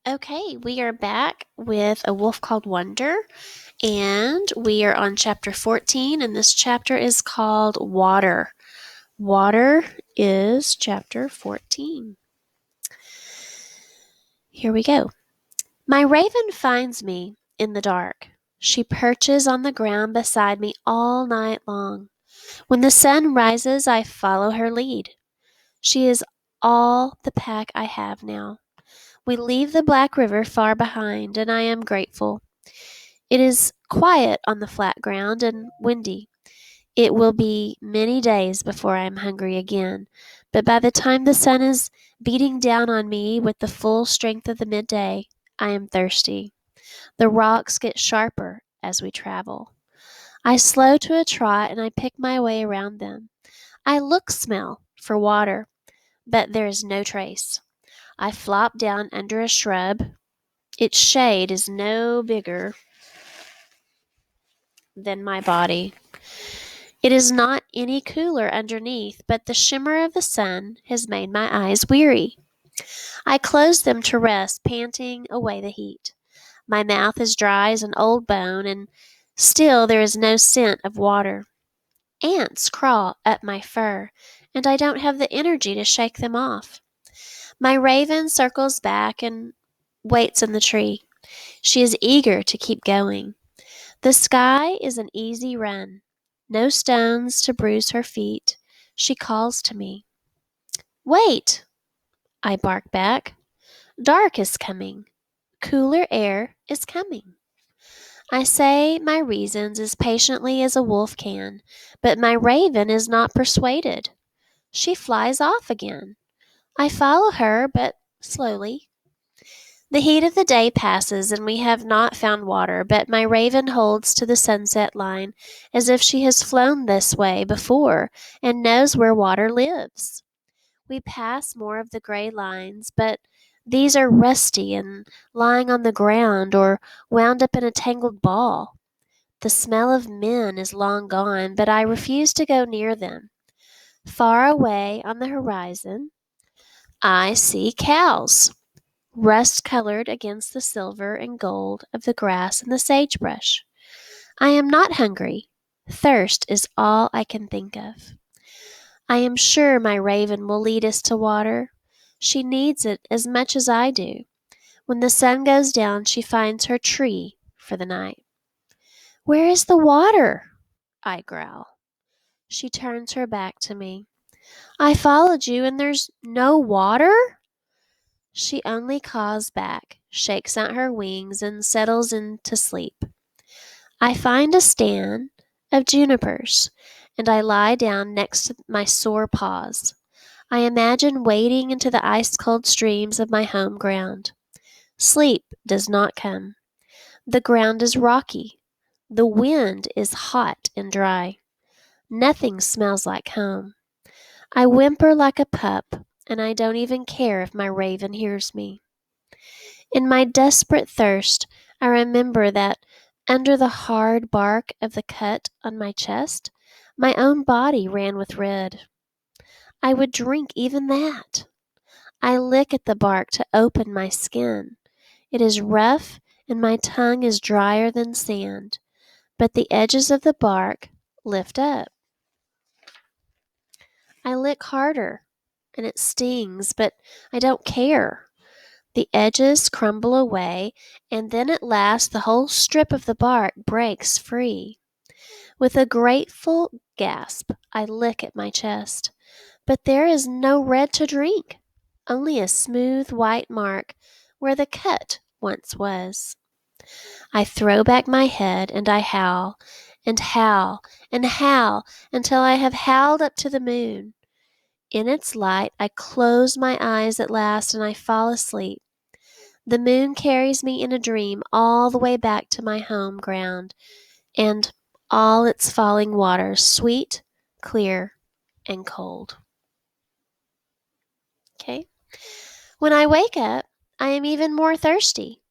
Okay, we are back with A Wolf Called Wonder, and we are on chapter 14, and this chapter is called Water. Water is chapter 14. Here we go. My raven finds me in the dark. She perches on the ground beside me all night long. When the sun rises, I follow her lead. She is all the pack I have now. We leave the Black River far behind, and I am grateful. It is quiet on the flat ground and windy. It will be many days before I am hungry again, but by the time the sun is beating down on me with the full strength of the midday, I am thirsty. The rocks get sharper as we travel. I slow to a trot and I pick my way around them. I smell for water, but there is no trace. I flop down under a shrub. Its shade is no bigger than my body. It is not any cooler underneath, but the shimmer of the sun has made my eyes weary. I close them to rest, panting away the heat. My mouth is dry as an old bone, and still there is no scent of water. Ants crawl up my fur, and I don't have the energy to shake them off. My raven circles back and waits in the tree. She is eager to keep going. The sky is an easy run. No stones to bruise her feet. She calls to me. Wait, I bark back. Dark is coming. Cooler air is coming. I say my reasons as patiently as a wolf can, but my raven is not persuaded. She flies off again. I follow her, but slowly. The heat of the day passes, and we have not found water, but my raven holds to the sunset line as if she has flown this way before and knows where water lives. We pass more of the gray lines, but these are rusty and lying on the ground or wound up in a tangled ball. The smell of men is long gone, but I refuse to go near them. Far away on the horizon, I see cows, rust-colored against the silver and gold of the grass and the sagebrush. I am not hungry. Thirst is all I can think of. I am sure my raven will lead us to water. She needs it as much as I do. When the sun goes down, she finds her tree for the night. Where is the water? I growl. She turns her back to me. I followed you and there's no water? She only caws back, shakes out her wings, and settles into sleep. I find a stand of junipers, and I lie down next to my sore paws. I imagine wading into the ice-cold streams of my home ground. Sleep does not come. The ground is rocky. The wind is hot and dry. Nothing smells like home. I whimper like a pup, and I don't even care if my raven hears me. In my desperate thirst, I remember that under the hard bark of the cut on my chest, my own body ran with red. I would drink even that. I lick at the bark to open my skin. It is rough, and my tongue is drier than sand, but the edges of the bark lift up. I lick harder, and it stings, but I don't care. The edges crumble away, and then at last the whole strip of the bark breaks free. With a grateful gasp, I lick at my chest. But there is no red to drink, only a smooth white mark where the cut once was. I throw back my head and I howl, and howl, and howl, until I have howled up to the moon. In its light, I close my eyes at last and I fall asleep. The moon carries me in a dream all the way back to my home ground, and all its falling waters sweet, clear, and cold. Okay? When I wake up, I am even more thirsty.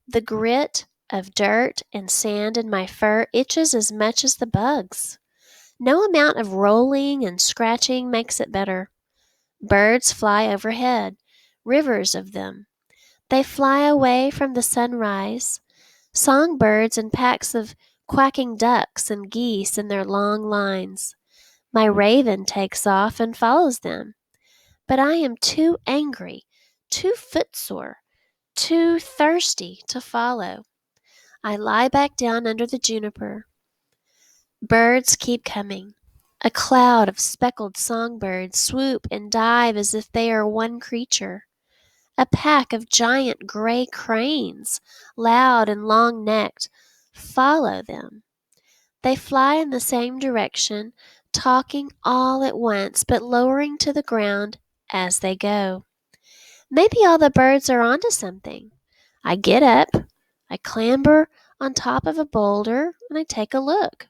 The grit of dirt and sand in my fur itches as much as the bugs. No amount of rolling and scratching makes it better. Birds fly overhead, rivers of them. They fly away from the sunrise, songbirds and packs of quacking ducks and geese in their long lines. My raven takes off and follows them, but I am too angry, too footsore, too thirsty to follow. I lie back down under the juniper. Birds keep coming. A cloud of speckled songbirds swoop and dive as if they are one creature. A pack of giant gray cranes, loud and long-necked, follow them. They fly in the same direction, talking all at once, but lowering to the ground as they go. Maybe all the birds are onto something. I get up, I clamber on top of a boulder, and I take a look.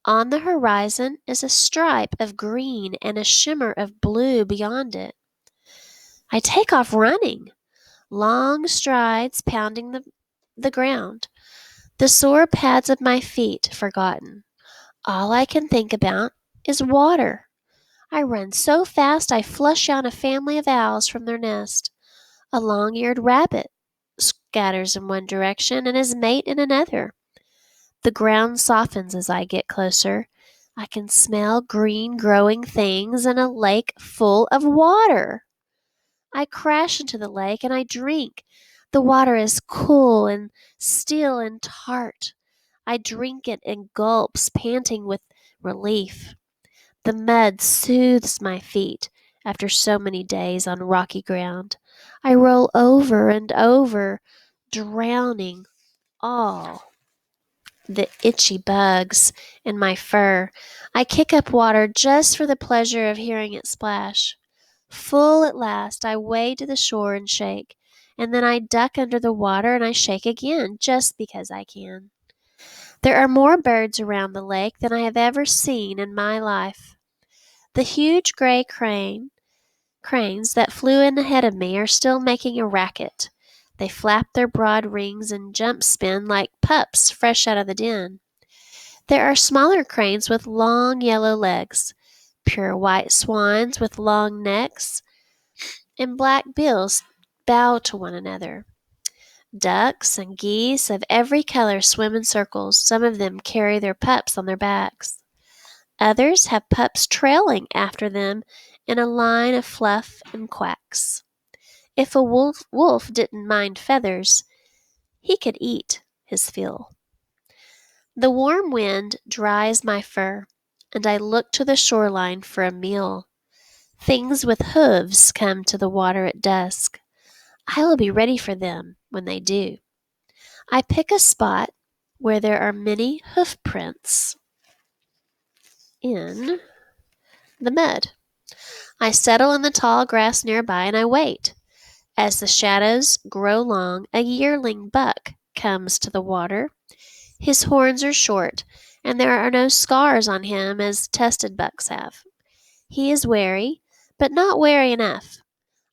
On the horizon is a stripe of green and a shimmer of blue beyond it. I take off running, long strides pounding the ground, the sore pads of my feet forgotten. All I can think about is water. I run so fast I flush out a family of owls from their nest. A long-eared rabbit scatters in one direction and his mate in another. The ground softens as I get closer. I can smell green growing things and a lake full of water. I crash into the lake and I drink. The water is cool and still and tart. I drink it in gulps, panting with relief. The mud soothes my feet after so many days on rocky ground. I roll over and over, drowning all the itchy bugs in my fur. I kick up water just for the pleasure of hearing it splash. Full at last, I wade to the shore and shake, and then I duck under the water and I shake again, just because I can. There are more birds around the lake than I have ever seen in my life. The huge gray cranes that flew in ahead of me are still making a racket. They flap their broad wings and jump spin like pups fresh out of the den. There are smaller cranes with long yellow legs, pure white swans with long necks, and black bills bow to one another. Ducks and geese of every color swim in circles. Some of them carry their pups on their backs. Others have pups trailing after them in a line of fluff and quacks. If a wolf didn't mind feathers, he could eat his fill. The warm wind dries my fur, and I look to the shoreline for a meal. Things with hooves come to the water at dusk. I will be ready for them when they do. I pick a spot where there are many hoof prints in the mud. I settle in the tall grass nearby and I wait. As the shadows grow long, a yearling buck comes to the water. His horns are short, and there are no scars on him as tested bucks have. He is wary, but not wary enough.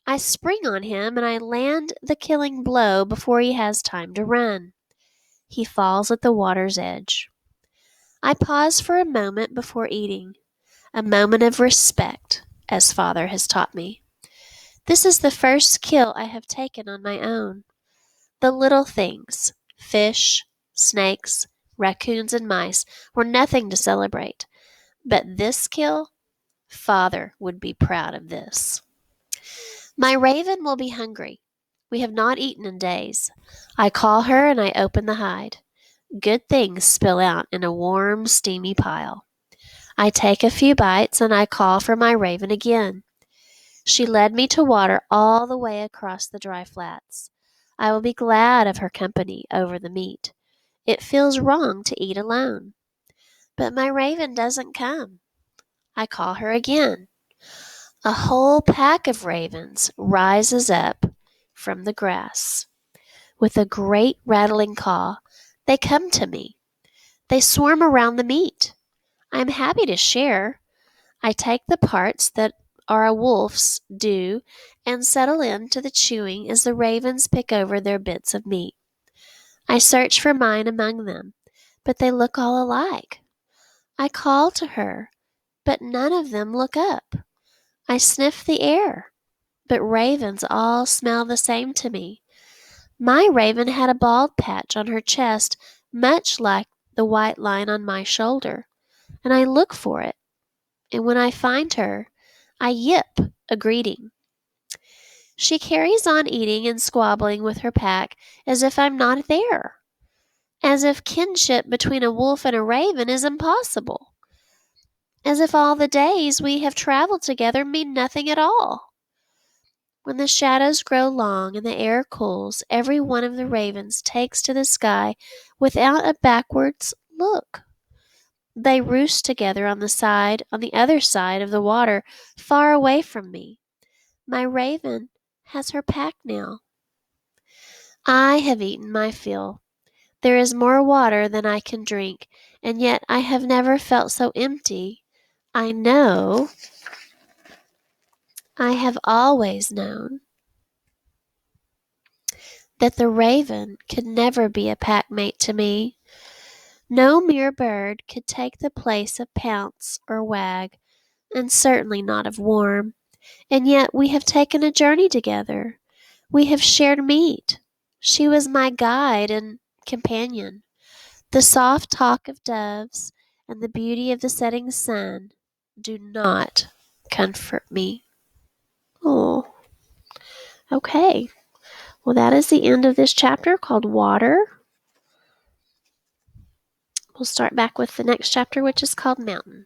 I spring on him and I land the killing blow before he has time to run. He falls at the water's edge. I pause for a moment before eating, a moment of respect, as Father has taught me. This is the first kill I have taken on my own. The little things, fish, snakes, raccoons, and mice, were nothing to celebrate. But this kill, Father would be proud of this. My raven will be hungry. We have not eaten in days. I call her and I open the hide. Good things spill out in a warm, steamy pile. I take a few bites and I call for my raven again. She led me to water all the way across the dry flats. I will be glad of her company over the meat. It feels wrong to eat alone. But my raven doesn't come. I call her again. A whole pack of ravens rises up from the grass. With a great rattling caw, they come to me. They swarm around the meat. I am happy to share. I take the parts that are a wolf's due and settle in to the chewing as the ravens pick over their bits of meat. I search for mine among them, but they look all alike. I call to her, but none of them look up. I sniff the air, but ravens all smell the same to me. My raven had a bald patch on her chest, much like the white line on my shoulder, and I look for it, and when I find her, I yip a greeting. She carries on eating and squabbling with her pack as if I'm not there, as if kinship between a wolf and a raven is impossible, as if all the days we have traveled together mean nothing at all. When the shadows grow long and the air cools, every one of the ravens takes to the sky without a backwards look. They roost together on the other side of the water, far away from me. My raven has her pack now. I have eaten my fill. There is more water than I can drink, and yet I have never felt so empty. I know, I have always known, that the raven could never be a packmate to me. No mere bird could take the place of Pounce or Wag, and certainly not of Worm. And yet we have taken a journey together. We have shared meat. She was my guide and companion. The soft talk of doves and the beauty of the setting sun do not comfort me. Oh, okay. Well, that is the end of this chapter called Water. We'll start back with the next chapter, which is called Mountain.